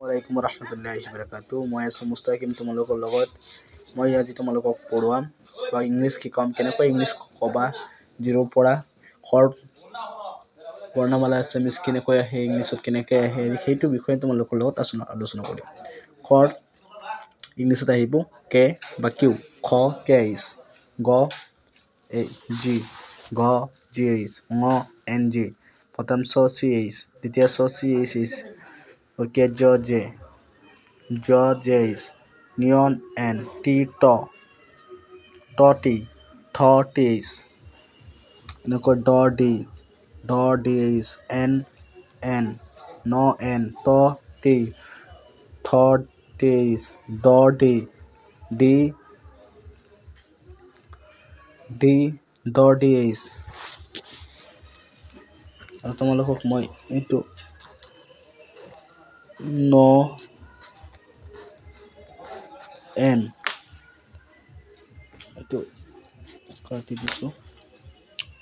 ওয়ালাইকুম ৰহমতুল্লাহি বাৰাকাতুহু। মই আছো মুস্তাকিম তোমালোকৰ লগত। মই আজি তোমালোকক পঢ়ুৱাম বা ইংলিছ শিকাম কেনেকৈ ইংলিছ ক'বা জিৰোৰ পৰা শৰ্ট বৰ্ণমালা এছএমএছ কেনেকৈ আহে ইংলিছত কেনেকৈ আহে সেইটো বিষয়ে তোমালোকৰ লগত আলোচনা কৰিম। শৰ্ট ইংলিছত আহিব কে বা কিউ, খ কেইছ, গ এ জি, ঘ জি এইচ, ঙ এন জি, প্ৰথম চ চি এইচ, দ্বিতীয় চ চি এইচ এইচ, জ জে, জ জেইচ, নিয়ন এন, টি ট, ট টি, ঠ টিচ, এনেকৈ ড ডি, ড ডিচ, এন এন, ন এন, ত টি, থ টিচ, দ ডি, ডি ডি, দ ডিচ। আৰু তোমালোকক মই এইটো ন এন এইটো কাটি দিছোঁ,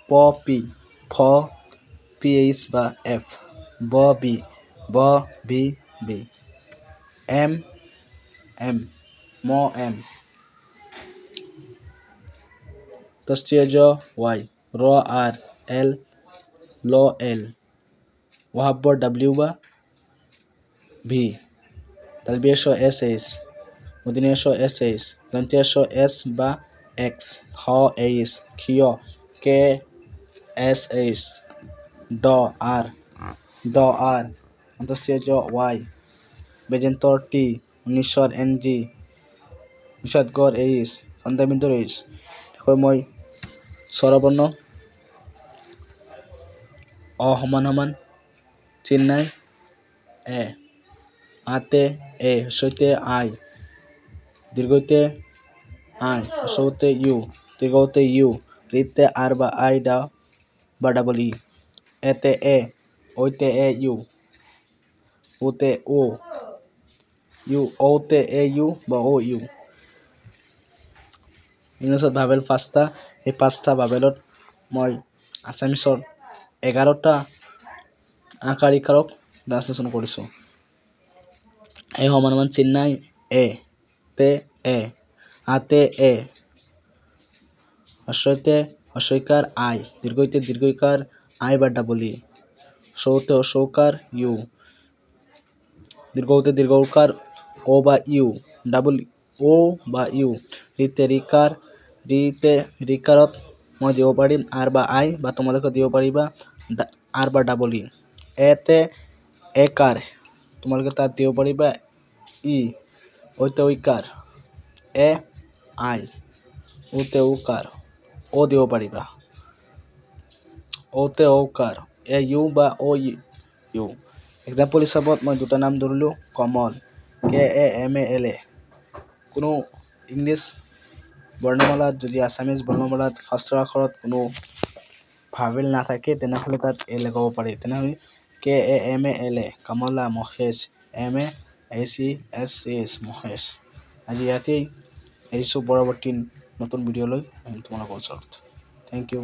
প পি, ফ পি এইচ বা এফ, ব বি, ব বি বি, এম এম, ম এম, তস্তিয়াজ ৱাই, ৰ আৰ, এল ল এল, ওহাব্বৰ ডাব্লিউ বা ভি, তালবিয়াস এছ এইচ, মদিনাস এছ এইচ, দন্তিয়াস এছ বা এক্স, হ এইচ, ক্ষিয় কে এছ এইচ, ড আৰ, অন্তস্তিয়াজ ৱাই, বেজেন্তৰ টি, উনিশৰ এন জি, নিষাদগড় এইচ, ফাণ্ডামেণ্টেল এইচ। দেখুৱাই মই স্বৰবৰ্ণ অ সমান সমান চিন্নাই এ, আতে এ, হস্ৰইতে আই, দীৰ্ঘইতে আই, হস্ৰউতে ইউ, দীৰ্ঘউতে ইউ, ৰিতে আৰ বা আই দা বা ডাবল ই, এতে এ, ঐতে এ ইউ, ওতে ও ইউ, ওতে এ ইউ বা ও ইউ। ইংলিছত ভাবেল পাঁচটা, এই পাঁচটা ভাবেলত মই আছামিছৰ 11টা আকাৰ ইকাৰক ট্ৰান্সলেশ্যন কৰিছোঁ। এই সমান সমান চিন্নাই এ, তে এ, আতে এ, হস্ৰইতে হস্ৰইকাৰ আই, দীৰ্ঘইতে দীৰ্ঘইকাৰ আই বা ডাবল ই, হস্ৰউতে হস্ৰউকাৰ ইউ, দীৰ্ঘউতে দীৰ্ঘউকাৰ ও বা ইউ, ডাবল ও বা ইউ, ৰিতে ৰিকাৰ, ৰিতে ৰিকাৰত মই দিব পাৰিম আৰ বা আই বা তোমালোকে দিব পাৰিবা আৰ বা ডাবল ই, এতে একাৰ তোমালোকে তাত দিব পাৰিবা ই, ঐতে ঐকাৰ এ আই, ওতে ঔকাৰ ও দিব পাৰিবা, ওতে ঔকাৰ এ ইউ বা ও ইউ। এক্সাম্পল হিচাপত মই দুটা নাম ধৰিলোঁ কমল, কে এ এম এ এল এ। কোনো ইংলিছ বৰ্ণমালাত যদি আছামিজ বৰ্ণমালাত ফাৰ্ষ্টৰ আখৰত কোনো ভাৱেল নাথাকে তেনেহ'লে তাত এ লগাব পাৰি। তেনেহ'লে K A M A L A, Kamala, Mahesh, M A H E S C H, Mahesh. আজি ইয়াতেই এৰিছোঁ, পৰৱৰ্তী নতুন ভিডিঅ'লৈ আহিম তোমালোকৰ ওচৰত। Thank U.